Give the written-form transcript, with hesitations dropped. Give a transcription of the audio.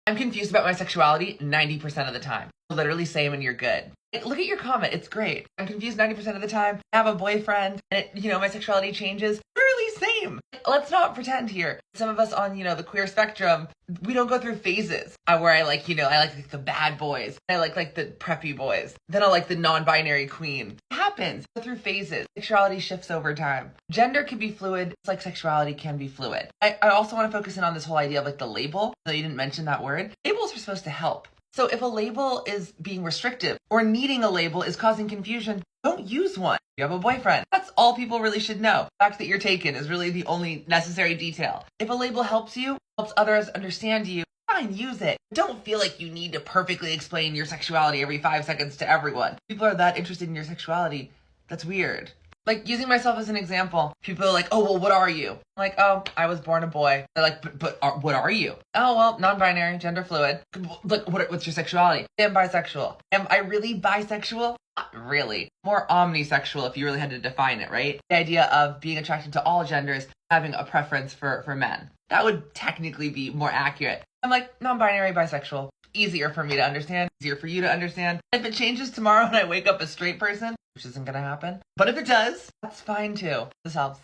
I'm confused about my sexuality 90% of the time. Literally same and you're good. Look at your comment. It's great. I'm confused 90% of the time. I have a boyfriend and my sexuality changes. Literally same. Let's not pretend here. Some of us on, the queer spectrum, we don't go through phases where I like the bad boys. I like the preppy boys. Then I like the non-binary queen. It happens. Go through phases. Sexuality shifts over time. Gender can be fluid. It's like sexuality can be fluid. I also want to focus in on this whole idea of the label. Though you didn't mention that word. Labels are supposed to help. So if a label is being restrictive or needing a label is causing confusion, don't use one. You have a boyfriend. That's all people really should know. The fact that you're taken is really the only necessary detail. If a label helps you, helps others understand you, fine, use it. Don't feel like you need to perfectly explain your sexuality every 5 seconds to everyone. People are that interested in your sexuality. That's weird. Using myself as an example, people are like, oh, well, what are you? I'm like, oh, I was born a boy. They're like, but what are you? Oh, well, non-binary, gender fluid. What's your sexuality? I'm bisexual. Am I really bisexual? Not really. More omnisexual if you really had to define it, right? The idea of being attracted to all genders, having a preference for men. That would technically be more accurate. I'm like, non-binary, bisexual. Easier for me to understand, easier for you to understand. If it changes tomorrow and I wake up a straight person, which isn't going to happen, but if it does, that's fine too. This helps.